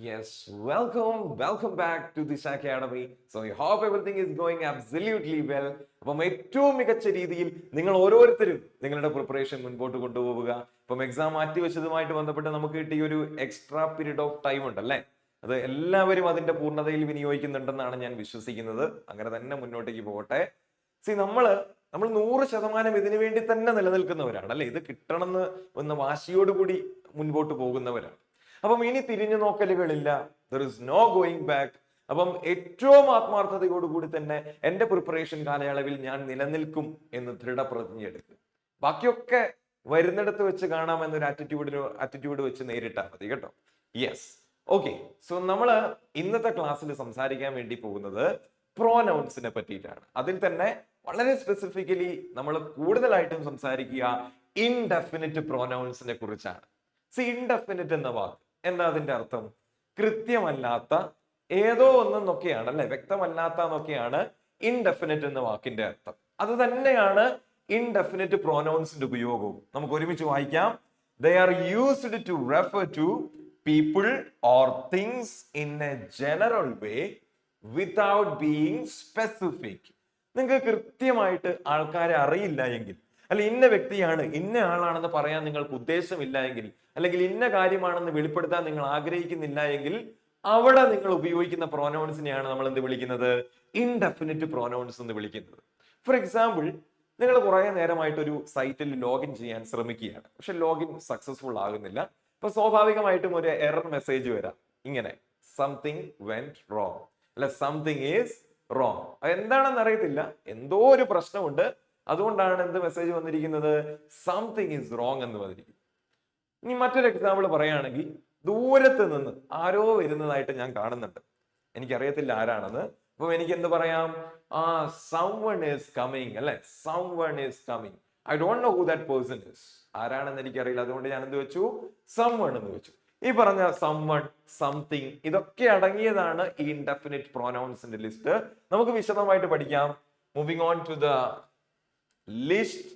Yes, welcome back to this Academy. So I hope everything is going absolutely well. അപ്പം ഏറ്റവും മികച്ച രീതിയിൽ നിങ്ങൾ ഓരോരുത്തരും നിങ്ങളുടെ പ്രിപ്പറേഷൻ മുൻപോട്ട് കൊണ്ടുപോവുക. ഇപ്പം എക്സാം മാറ്റിവെച്ചതുമായിട്ട് ബന്ധപ്പെട്ട് നമുക്ക് കിട്ടിയ ഒരു എക്സ്ട്രാ പീരീഡ് ഓഫ് ടൈം ഉണ്ടല്ലേ, അത് എല്ലാവരും അതിന്റെ പൂർണ്ണതയിൽ വിനിയോഗിക്കുന്നുണ്ടെന്നാണ് ഞാൻ വിശ്വസിക്കുന്നത്. അങ്ങനെ തന്നെ മുന്നോട്ടേക്ക് പോകട്ടെ. നമ്മൾ 100% ഇതിനു വേണ്ടി തന്നെ നിലനിൽക്കുന്നവരാണ് അല്ലെ, ഇത് കിട്ടണമെന്ന് ഒന്ന് വാശിയോടുകൂടി മുൻപോട്ട് പോകുന്നവരാണ്. അപ്പം ഇനി തിരിഞ്ഞു നോക്കലുകളില്ല, there is no going back. അപ്പം ഏറ്റവും ആത്മാർത്ഥതയോടുകൂടി തന്നെ എന്റെ പ്രിപ്പറേഷൻ കാലയളവിൽ ഞാൻ നിലനിൽക്കും എന്ന് ദൃഢപ്രതിജ്ഞ എടുക്കുക. ബാക്കിയൊക്കെ വരുന്നിടത്ത് വെച്ച് കാണാം എന്നൊരു ആറ്റിറ്റ്യൂഡ് വെച്ച് നേരിട്ടാൽ മതി കേട്ടോ. Yes, okay. സോ നമ്മള് ഇന്നത്തെ ക്ലാസ്സിൽ സംസാരിക്കാൻ വേണ്ടി പോകുന്നത് പ്രോനൗൺസിനെ പറ്റിയിട്ടാണ്. അതിൽ തന്നെ വളരെ സ്പെസിഫിക്കലി നമ്മൾ കൂടുതലായിട്ടും സംസാരിക്കുക ഇൻഡെഫിനിറ്റ് പ്രോനൗൺസിനെ കുറിച്ചാണ്. ഇൻഡെഫിനിറ്റ് എന്ന വാക്ക് എന്താ അതിന്റെ അർത്ഥം? കൃത്യമല്ലാത്ത ഏതോ ഒന്നൊക്കെയാണ് അല്ലെ, വ്യക്തമല്ലാത്ത എന്നൊക്കെയാണ് ഇൻഡെഫിനിറ്റ് എന്ന വാക്കിന്റെ അർത്ഥം. അത് തന്നെയാണ് ഇൻഡെഫിനിറ്റ് പ്രോനൗൺസിന്റെ ഉപയോഗവും. നമുക്ക് ഒരുമിച്ച് വായിക്കാം. They are used to refer to people or things in a general way without being specific. നിങ്ങൾക്ക് കൃത്യമായിട്ട് ആൾക്കാരെ അറിയില്ല എങ്കിൽ, അല്ല ഇന്ന വ്യക്തിയാണ് ഇന്ന ആളാണെന്ന് പറയാൻ നിങ്ങൾക്ക് ഉദ്ദേശമില്ല എങ്കിൽ, അല്ലെങ്കിൽ ഇന്ന കാര്യമാണെന്ന് വെളിപ്പെടുത്താൻ നിങ്ങൾ ആഗ്രഹിക്കുന്നില്ല എങ്കിൽ, അവിടെ നിങ്ങൾ ഉപയോഗിക്കുന്ന പ്രോനൗൺസിനെയാണ് നമ്മൾ എന്ത് വിളിക്കുന്നത്? ഇൻഡെഫിനിറ്റ് പ്രോനൗൺസ് എന്ന് വിളിക്കുന്നത്. ഫോർ എക്സാമ്പിൾ, നിങ്ങൾ കുറെ നേരമായിട്ട് ഒരു സൈറ്റിൽ ലോഗിൻ ചെയ്യാൻ ശ്രമിക്കുകയാണ്, പക്ഷെ ലോഗിൻ സക്സസ്ഫുൾ ആകുന്നില്ല. അപ്പൊ സ്വാഭാവികമായിട്ടും ഒരു എറർ മെസ്സേജ് വരാം, ഇങ്ങനെ സംതിങ് വെന്റ് റോങ്, അല്ലെ സംതിങ് ഈസ് റോങ്. എന്താണെന്ന് അറിയത്തില്ല, എന്തോ ഒരു പ്രശ്നമുണ്ട്, അതുകൊണ്ടാണ് എന്ത് മെസ്സേജ് വന്നിരിക്കുന്നത്? സംതിങ് ഈസ് റോങ് എന്ന് വന്നിരിക്കുന്നത്. ഇനി മറ്റൊരു എക്സാമ്പിൾ പറയുകയാണെങ്കിൽ, ദൂരത്ത് നിന്ന് ആരോ വരുന്നതായിട്ട് ഞാൻ കാണുന്നുണ്ട്, എനിക്കറിയത്തില്ല ആരാണെന്ന്. അപ്പൊ എനിക്ക് എന്ത് പറയാം? someone is coming അല്ലെ, someone is coming. I don't know who that person is. ആരാണെന്ന് എനിക്കറിയില്ല, അതുകൊണ്ട് ഞാൻ എന്ത് വെച്ചു? someone എന്ന് വെച്ചു. ഈ പറഞ്ഞ someone, something ഇതൊക്കെ അടങ്ങിയതാണ് ഈ ഇൻഡെഫിനിറ്റ് പ്രോനൗൺസിന്റെ ലിസ്റ്റ്. നമുക്ക് വിശദമായിട്ട് പഠിക്കാം. Moving on to the list.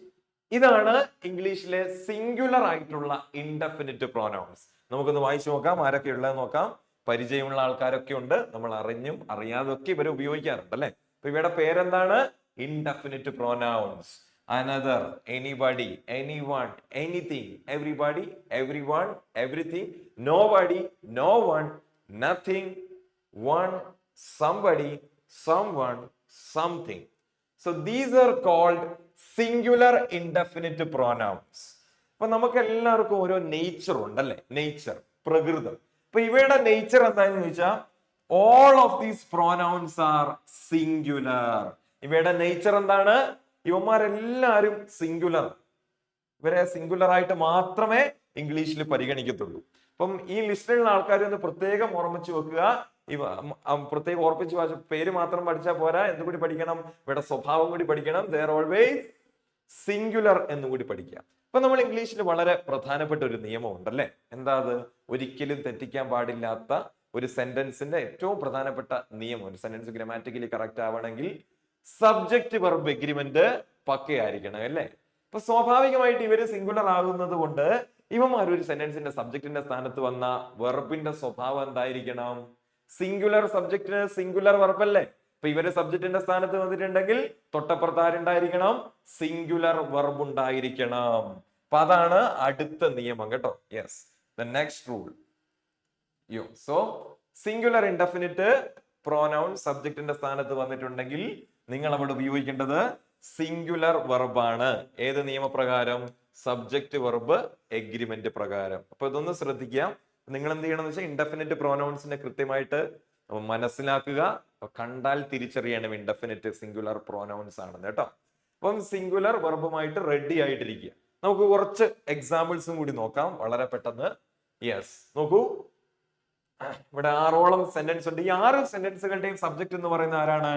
ഇതാണ് ഇംഗ്ലീഷിലെ സിംഗുലർ ആയിട്ടുള്ള ഇൻഡെഫിനിറ്റ് പ്രോനൗൺസ്. നമുക്കൊന്ന് വായിച്ചു നോക്കാം, ആരൊക്കെ ഉള്ളത് നോക്കാം. പരിചയമുള്ള ആൾക്കാരൊക്കെ ഉണ്ട്, നമ്മൾ അറിഞ്ഞും അറിയാതൊക്കെ ഇവരെ ഉപയോഗിക്കാറുണ്ട് അല്ലെ. അപ്പൊ ഇവയുടെ പേരെന്താണ്? Indefinite pronouns. Another, anybody, anyone, anything, everybody, everyone, everything, nobody, no one, nothing, one, somebody, someone, something. So these are called singular indefinite pronouns. അപ്പൊ നമുക്ക് എല്ലാവർക്കും ഓരോ നേച്ചർ ഉണ്ടല്ലേ, നേച്ചർ, പ്രകൃതം. അപ്പൊ ഇവയുടെ നേച്ചർ എന്താണെന്ന് ചോദിച്ചാൽ, all of these pronouns are singular. ഇവയുടെ നേച്ചർ എന്താണ്? ഇവന്മാരെല്ലാരും സിംഗുലർ. ഇവരെ സിംഗുലർ ആയിട്ട് മാത്രമേ ഇംഗ്ലീഷിൽ പരിഗണിക്കത്തുള്ളൂ. അപ്പം ഈ ലിസ്റ്റിലുള്ള ആൾക്കാർ ഒന്ന് പ്രത്യേകം ഓർമ്മിച്ച് വെക്കുക. പ്രത്യേകം ഓർപ്പിച്ച് പേര് മാത്രം പഠിച്ചാൽ പോരാ, എന്തുകൂടി പഠിക്കണം? ഇവരുടെ സ്വഭാവം കൂടി പഠിക്കണം. ദേ ആർ ഓൾവേസ് സിംഗുലർ എന്നുകൂടി പഠിക്കുക. അപ്പൊ നമ്മൾ ഇംഗ്ലീഷിൽ വളരെ പ്രധാനപ്പെട്ട ഒരു നിയമം ഉണ്ടല്ലേ, എന്താ അത്? ഒരിക്കലും തെറ്റിക്കാൻ പാടില്ലാത്ത ഒരു സെന്റൻസിന്റെ ഏറ്റവും പ്രധാനപ്പെട്ട നിയമം. ഒരു സെന്റൻസ് ഗ്രാമാറ്റിക്കലി കറക്റ്റ് ആവണമെങ്കിൽ സബ്ജക്റ്റ് വെർബ് എഗ്രിമെന്റ് പക്കയായിരിക്കണം അല്ലേ. അപ്പൊ സ്വാഭാവികമായിട്ട് ഇവര് സിംഗുലർ ആകുന്നത് കൊണ്ട് ഇവന്മാർ ഒരു സെന്റൻസിന്റെ സബ്ജക്റ്റിന്റെ സ്ഥാനത്ത് വന്ന വെർബിന്റെ സ്വഭാവം എന്തായിരിക്കണം? സിംഗുലർ സബ്ജക്റ്റിന് സിംഗുലർ വെർബ് അല്ലേ. അപ്പൊ ഇവര് സബ്ജക്റ്റിന്റെ സ്ഥാനത്ത് വന്നിട്ടുണ്ടെങ്കിൽ തൊട്ടപ്പുറത്ത് ആരുണ്ടായിരിക്കണം? സിംഗുലർ വെർബ് ഉണ്ടായിരിക്കണം. അപ്പൊ അതാണ് അടുത്ത നിയമം കേട്ടോ. Yes, the next rule. So singular indefinite pronoun സബ്ജക്റ്റിന്റെ സ്ഥാനത്ത് വന്നിട്ടുണ്ടെങ്കിൽ നിങ്ങൾ അവിടെ ഉപയോഗിക്കേണ്ടത് സിംഗുലർ വെർബാണ്. ഏത് നിയമപ്രകാരം? സബ്ജക്റ്റ് വെർബ് എഗ്രിമെന്റ് പ്രകാരം. അപ്പൊ ഇതൊന്ന് ശ്രദ്ധിക്കാം. നിങ്ങൾ എന്ത് ചെയ്യണം എന്ന് വെച്ചാൽ, ഇൻഡെഫിനിറ്റ് പ്രോനൗൺസിനെ കൃത്യമായിട്ട് മനസ്സിലാക്കുക. കണ്ടാൽ തിരിച്ചറിയണം ഇൻഡെഫിനിറ്റ് സിംഗുലർ പ്രോനൗൺസ് ആണെന്ന് കേട്ടോ. അപ്പം സിംഗുലർ വെർബുമായിട്ട് റെഡി ആയിട്ടിരിക്കുക. നമുക്ക് കുറച്ച് എക്സാമ്പിൾസും കൂടി നോക്കാം വളരെ പെട്ടെന്ന്. യെസ്, നോക്കൂ, ഇവിടെ 6ഓളം സെന്റൻസ് ഉണ്ട്. ഈ 6 സെന്റൻസുകളുടെയും സബ്ജക്ട് എന്ന് പറയുന്ന ആരാണ്?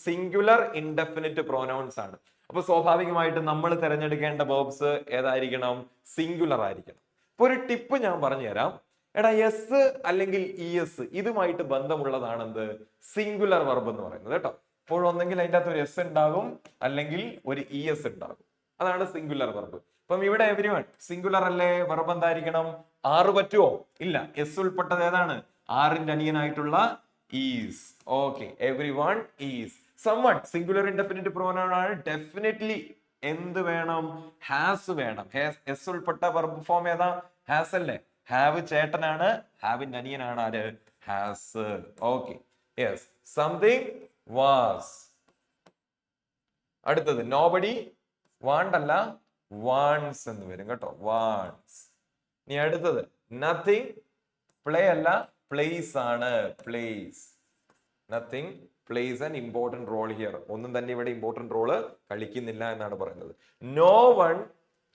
സിംഗുലർ ഇൻഡെഫിനിറ്റ് പ്രോനൗൺസ് ആണ്. അപ്പൊ സ്വാഭാവികമായിട്ട് നമ്മൾ തിരഞ്ഞെടുക്കേണ്ട വേർബ്സ് ഏതായിരിക്കണം? സിംഗുലർ ആയിരിക്കണം. ഇപ്പൊ ഒരു ടിപ്പ് ഞാൻ പറഞ്ഞുതരാം. എടാ, എസ് അല്ലെങ്കിൽ ഇ എസ് ഇതുമായിട്ട് ബന്ധമുള്ളതാണെന്ത്? സിംഗുലർ വെർബ് എന്ന് പറയുന്നത് കേട്ടോ. അപ്പോൾ ഒന്നെങ്കിൽ അതിൻ്റെ അകത്ത് ഒരു എസ് ഉണ്ടാകും, അല്ലെങ്കിൽ ഒരു ഇ എസ് ഉണ്ടാകും. അതാണ് സിംഗുലർ വെർബ്. അപ്പം ഇവിടെ എവരിവൺ സിംഗുലർ അല്ലേ, വെർബ് എന്തായിരിക്കണം? 6 പറ്റുമോ? ഇല്ല. എസ് ഉൾപ്പെട്ടത് ഏതാണ്? ആറിന്റെ അനിയനായിട്ടുള്ള is. Okay, everyone is. Someone singular indefinite pronoun ആണ്. ഡെഫിനറ്റ്ലി എന്ത് വേണം? ഹാസ് വേണം. എസ് ഉൾപ്പെട്ട വെർബ് ഫോം ഏതാ? ഹാസ് അല്ലേ? ഹാവ് ചേട്ടനാണ്, ഹാവിന്റെ അനിയനാണ് ആര്? Has. Okay, yes. Something was. അടുത്തത് നോബഡി വാണ്ട് അല്ല, വാൺസ് എന്ന് വരും കേട്ടോ, വാൺസ്. ഇനി അടുത്തത് നത്തിങ് പ്ലേ അല്ല, പ്ലേസ് ആണ്, plays. Nothing plays an important role here. ഒന്നും തന്നെ ഇവിടെ ഇമ്പോർട്ടന്റ് റോള് കളിക്കുന്നില്ല എന്നാണ് പറയുന്നത്. നോ വൺ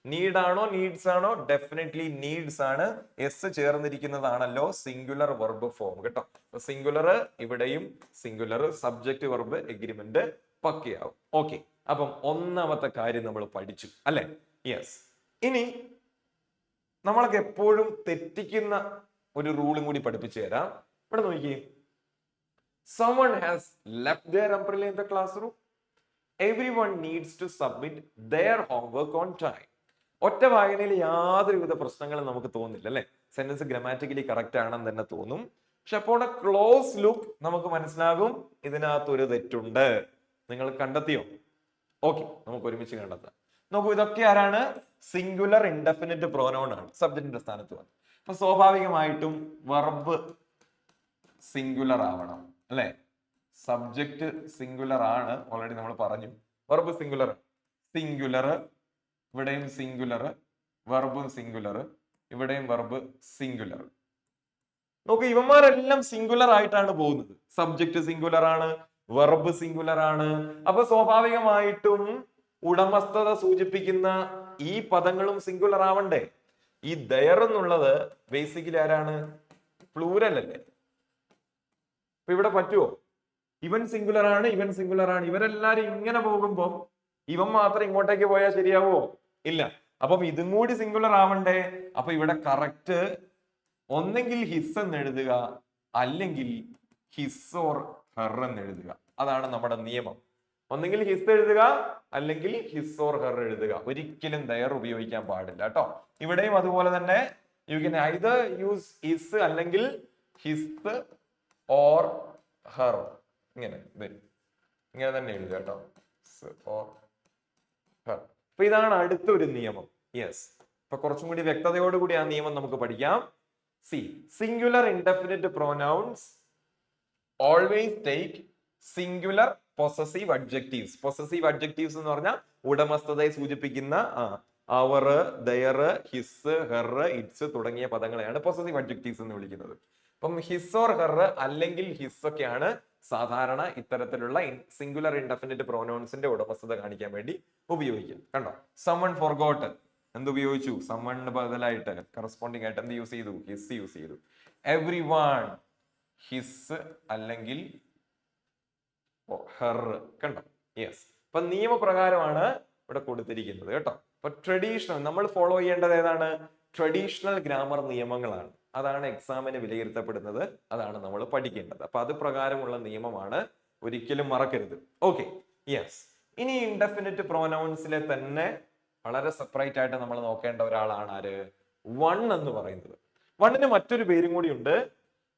നീഡ് ആണോ നീഡ്സ് ആണോ? ഡെഫിനറ്റ്ലി നീഡ്സ് ആണ്. എസ് ചേർന്നിരിക്കുന്നതാണല്ലോ സിംഗുലർ വെർബ് ഫോം കേട്ടോ. സിംഗുലർ ഇവിടെയും സിംഗുലർ, സബ്ജക്ട് വെർബ് എഗ്രിമെന്റ് പക്കയാവും. ഓക്കെ, അപ്പം ഒന്നാമത്തെ കാര്യം നമ്മൾ പഠിച്ചു അല്ലെ? യെസ്. ഇനി നമ്മളൊക്കെ എപ്പോഴും തെറ്റിക്കുന്ന ഒരു റൂളും കൂടി പഠിപ്പിച്ചു തരാം. ഇവിടെ നോക്കിയേ, someone has left their umbrella in the classroom. Everyone needs to submit their homework on time. ഒറ്റ വായനയിൽ യാതൊരുവിധ പ്രശ്നങ്ങളും നമുക്ക് തോന്നില്ല അല്ലെ? സെന്റൻസ് ഗ്രാമാറ്റിക്കലി കറക്റ്റ് ആണെന്ന് തന്നെ തോന്നും. പക്ഷെ അപ്പോൾ ക്ലോസ് ലുക്ക് നമുക്ക് മനസ്സിലാകും ഇതിനകത്തൊരു തെറ്റുണ്ട്. നിങ്ങൾ കണ്ടെത്തിയോ? ഓക്കെ, നമുക്ക് ഒരുമിച്ച് കണ്ടെത്താം. നോക്കൂ, ഇതൊക്കെ ആരാണ്? സിംഗുലർ ഇൻഡെഫിനിറ്റ് പ്രോനൗൺ ആണ് സബ്ജക്റ്റിന്റെ സ്ഥാനത്ത് വന്നത്. അപ്പൊ സ്വാഭാവികമായിട്ടും വെർബ് സിംഗുലർ ആവണം അല്ലെ? സബ്ജക്റ്റ് സിംഗുലർ ആണ്, ഓൾറെഡി നമ്മൾ പറഞ്ഞു. വെർബ് സിംഗുലർ, സിംഗുലർ ഇവിടെയും സിംഗുലർ, വെർബും സിംഗുലർ, ഇവിടെയും വെർബ് സിംഗുലർ. നോക്ക്, ഇവന്മാരെല്ലാം സിംഗുലർ ആയിട്ടാണ് പോകുന്നത്. സബ്ജക്റ്റ് സിംഗുലർ ആണ്, വെർബ് സിംഗുലർ ആണ്. അപ്പൊ സ്വാഭാവികമായിട്ടും ഉടമസ്ഥത സൂചിപ്പിക്കുന്ന ഈ പദങ്ങളും സിംഗുലർ ആവണ്ടേ? ഈ ദയർ എന്നുള്ളത് ബേസിക്കലി ആരാണ്? പ്ലൂരൽ അല്ലേ? അപ്പൊ ഇവിടെ പറ്റുമോ? ഇവൻ സിംഗുലർ ആണ്, ഇവൻ സിംഗുലർ ആണ്, ഇവരെല്ലാരും ഇങ്ങനെ പോകുമ്പോ ഇവൻ മാത്രം ഇങ്ങോട്ടേക്ക് പോയാൽ ശരിയാവോ? ഇല്ല. അപ്പം ഇതും കൂടി സിംഗുലർ ആവണ്ടേ? അപ്പൊ ഇവിടെ കറക്റ്റ് ഒന്നെങ്കിൽ ഹിസ് എന്ന് എഴുതുക, അല്ലെങ്കിൽ ഹിസ് ഓർ ഹെർ എന്ന് എഴുതുക. അതാണ് നമ്മുടെ നിയമം. ഒന്നെങ്കിൽ ഹിസ് എഴുതുക, അല്ലെങ്കിൽ ഹിസ് ഓർ ഹെർ എഴുതുക. ഒരിക്കലും ദയർ ഉപയോഗിക്കാൻ പാടില്ല കേട്ടോ. ഇവിടെയും അതുപോലെ തന്നെ you can either use his അല്ലെങ്കിൽ ഹിസ് ഓർ ഹെർ. ഇങ്ങനെ വരും, ഇങ്ങനെ തന്നെ എഴുതുക കേട്ടോ, ഓർ ഹെർ. അപ്പൊ ഇതാണ് അടുത്തൊരു നിയമം. യെസ്, അപ്പൊ കുറച്ചും കൂടി വ്യക്തതയോടുകൂടി ആ നിയമം നമുക്ക് പഠിക്കാം. C, singular indefinite pronouns always take singular possessive adjectives. Possessive adjectives എന്ന് പറഞ്ഞാൽ ഉടമസ്ഥതയെ സൂചിപ്പിക്കുന്ന അവർ, ദയർ, ഹിസ്, ഹെർ, ഇറ്റ്സ് തുടങ്ങിയ പദങ്ങളെയാണ് പൊസസീവ് അഡ്ജക്റ്റീവ്സ് എന്ന് വിളിക്കുന്നത്. അപ്പം ഹിസ് ഓർ ഹെർ അല്ലെങ്കിൽ ഹിസ് ഒക്കെയാണ് സാധാരണ ഇത്തരത്തിലുള്ള സിംഗുലർ ഇൻഡെഫിനിറ്റ് പ്രോനൗൺസിന്റെ ഉടമസ്ഥത കാണിക്കാൻ വേണ്ടി ഉപയോഗിക്കും. കണ്ടോ, someone forgotten എന്ത് ഉപയോഗിച്ചു? someone ബദലായിട്ട് കറസ്പോണ്ടിങ് ആയിട്ട് എന്ത് യൂസ് ചെയ്തു? ഹിസ് യൂസ് ചെയ്തു. everyone ഹിസ് അല്ലെങ്കിൽ ഹെർ. കണ്ടോ? യെസ്. അപ്പൊ നിയമപ്രകാരമാണ് ഇവിടെ കൊടുത്തിരിക്കുന്നത് കേട്ടോ. അപ്പൊ ട്രഡീഷണൽ നമ്മൾ ഫോളോ ചെയ്യേണ്ടത് ഏതാണ്? ട്രഡീഷണൽ ഗ്രാമർ നിയമങ്ങളാണ്. അതാണ് എക്സാമിന് വിലയിരുത്തപ്പെടുന്നത്, അതാണ് നമ്മൾ പഠിക്കേണ്ടത്. അപ്പൊ അത് പ്രകാരമുള്ള നിയമമാണ്, ഒരിക്കലും മറക്കരുത്. Okay, yes. ഇനി ഇൻഡെഫിനിറ്റ് പ്രോനൗൺസിലെ തന്നെ വളരെ സെപ്പറേറ്റ് ആയിട്ട് നമ്മൾ നോക്കേണ്ട ഒരാളാണ് ആര്? വൺ എന്ന് പറയുന്നത്. വണ്ണിന് മറ്റൊരു പേരും കൂടി ഉണ്ട്,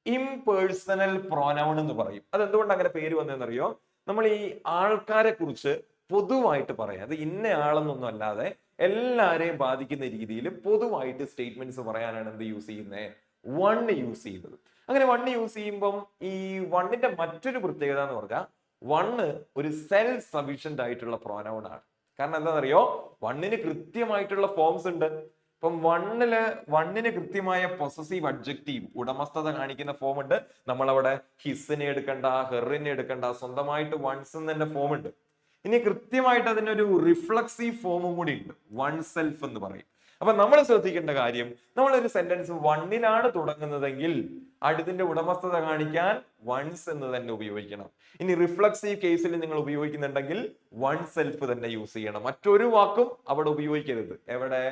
ഇംപേഴ്സണൽ പ്രോനൗൺ എന്ന് പറയും. അതെന്തുകൊണ്ട് അങ്ങനെ പേര് വന്നതെന്നറിയോ? നമ്മൾ ഈ ആൾക്കാരെ കുറിച്ച് പൊതുവായിട്ട് പറയാം, അത് ഇന്ന ആളെന്നൊന്നും അല്ലാതെ എല്ലാരെയും ബാധിക്കുന്ന രീതിയിൽ പൊതുവായിട്ട് സ്റ്റേറ്റ്മെന്റ്സ് പറയാനാണ് എന്ത് യൂസ് ചെയ്യുന്നത്? വൺ യൂസ് ചെയ്യുന്നത്. അങ്ങനെ വൺ യൂസ് ചെയ്യുമ്പം ഈ വണ്ണിന്റെ മറ്റൊരു പ്രത്യേകത എന്ന് പറഞ്ഞാൽ വണ്ണ് ഒരു സെൽഫ് സഫിഷ്യന്റ് ആയിട്ടുള്ള പ്രോനൗൺ ആണ്. കാരണം എന്താണെന്നറിയോ? വണ്ണിന് കൃത്യമായിട്ടുള്ള ഫോംസ് ഉണ്ട്. ഇപ്പം വണ്ണിന് കൃത്യമായ പൊസസീവ് അഡ്ജക്റ്റീവ് ഉടമസ്ഥത കാണിക്കുന്ന ഫോം ഉണ്ട്. നമ്മളവിടെ ഹിസിനെ എടുക്കണ്ട, ഹെറിനെ എടുക്കണ്ട, സ്വന്തമായിട്ട് വൺസ് തന്നെ ഫോം ഉണ്ട്. ഇനി കൃത്യമായിട്ട് അതിനൊരു റിഫ്ലക്സീവ് ഫോമും കൂടി ഉണ്ട്, വൺ സെൽഫ് എന്ന് പറയും. അപ്പൊ നമ്മൾ ശ്രദ്ധിക്കേണ്ട കാര്യം, നമ്മളൊരു സെന്റൻസ് വണ്ണിലാണ് തുടങ്ങുന്നതെങ്കിൽ അടുത്തിന്റെ ഉടമസ്ഥത കാണിക്കാൻ വൺസ് എന്ന് തന്നെ ഉപയോഗിക്കണം. ഇനി റിഫ്ലക്സീവ് കേസിൽ നിങ്ങൾ ഉപയോഗിക്കുന്നുണ്ടെങ്കിൽ വൺ സെൽഫ് തന്നെ യൂസ് ചെയ്യണം. മറ്റൊരു വാക്കും അവിടെ ഉപയോഗിക്കരുത്. എവിടെ?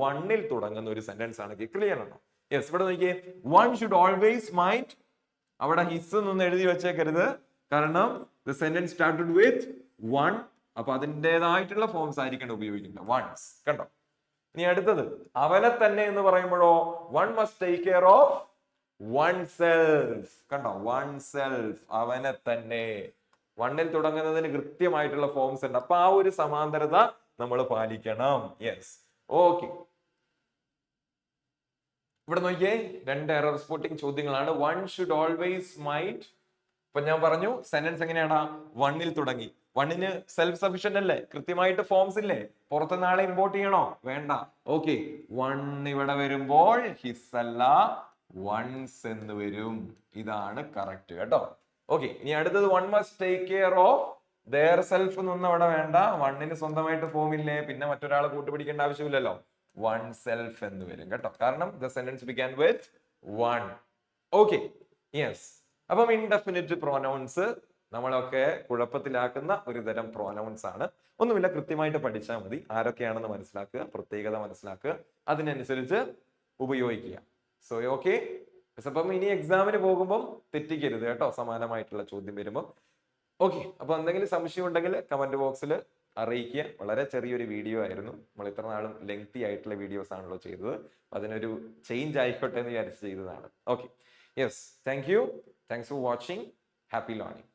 വണ്ണിൽ തുടങ്ങുന്ന ഒരു സെന്റൻസ് ആണെങ്കിൽ. ക്ലിയർ ആണോ? യെസ്. ഇവിടെ നോക്കിയേ, വൺ ഷുഡ് ഓൾവേസ് മൈൻഡ്. അവിടെ ഹിസ് എന്നൊന്ന് എഴുതി വെച്ചേക്കരുത്, കാരണം the sentence started with one. അപ്പൊ അതിൻ്റെതായിട്ടുള്ള ഫോംസ് ആയിരിക്കണം ഉപയോഗിക്കുന്നത്, വൺസ്. കണ്ടോ? ഇനി അടുത്തത് അവനെ തന്നെ എന്ന് പറയുമ്പോഴോ, one must take care of oneself. കണ്ടോ, വൺ സെൽഫ്, അവനെ തന്നെ. വണ്ണിൽ തുടങ്ങുന്നതിന് കൃത്യമായിട്ടുള്ള ഫോംസ് ഉണ്ട്. അപ്പൊ ആ ഒരു സമാന്തരത നമ്മൾ പാലിക്കണം. Yes, okay. ഇവിടെ നോക്കിയേ, രണ്ട് എറർ സ്പോട്ടിംഗ് ചോദ്യങ്ങളാണ്. One should always mind. ഇപ്പൊ ഞാൻ പറഞ്ഞു സെന്റൻസ് എങ്ങനെയാടാ, വണ്ണിൽ തുടങ്ങി. വണ്ണിന് സെൽഫ് സഫിഷ്യന്റ് അല്ലേ, കൃത്യമായിട്ട് ഫോംസ് ഇല്ലേ, പുറത്തുനിന്ന് ആളെ ഇമ്പോർട്ട് ചെയ്യണോ, വേണ്ട. ഓക്കെ, വൺ ഇവിടെ വരുമ്പോൾ ഹിസ് അല്ല വൺസ് എന്ന് വരും. ഇതാണ് കറക്റ്റ് കേട്ടോ. ഓക്കെ, ഇനി അടുത്തത് one must take care of their self എന്നൊന്നും അവിടെ വേണ്ട. വണ്ണിന് സ്വന്തമായിട്ട് ഫോം ഇല്ലേ, പിന്നെ മറ്റൊരാളെ കൂട്ടുപിടിക്കേണ്ട ആവശ്യമില്ലല്ലോ. വൺ സെൽഫ് എന്ന് വരും കേട്ടോ, കാരണം the sentence began with one. Okay, yes. അപ്പം ഇൻഡെഫിനിറ്റ് പ്രോനൗൺസ് നമ്മളൊക്കെ കുഴപ്പത്തിലാക്കുന്ന ഒരു തരം പ്രോനൗൺസ് ആണ്. ഒന്നുമില്ല, കൃത്യമായിട്ട് പഠിച്ചാൽ മതി. ആരൊക്കെയാണെന്ന് മനസ്സിലാക്കുക, പ്രത്യേകത മനസ്സിലാക്കുക, അതിനനുസരിച്ച് ഉപയോഗിക്കുക. So okay. അപ്പം ഇനി എക്സാമിന് പോകുമ്പോൾ തെറ്റിക്കരുത് കേട്ടോ, സമാനമായിട്ടുള്ള ചോദ്യം വരുമ്പോൾ. ഓക്കെ, അപ്പൊ എന്തെങ്കിലും സംശയം ഉണ്ടെങ്കിൽ കമന്റ് ബോക്സിൽ അറിയിക്കുക. വളരെ ചെറിയൊരു വീഡിയോ ആയിരുന്നു, നമ്മൾ ഇത്ര നാളും ലെങ്തി ആയിട്ടുള്ള വീഡിയോസ് ആണല്ലോ ചെയ്തത്. അതിനൊരു ചേഞ്ച് ആയിക്കോട്ടെ എന്ന് വിചാരിച്ച് ചെയ്തതാണ്. Okay, yes, thank you. Thanks for watching. Happy learning.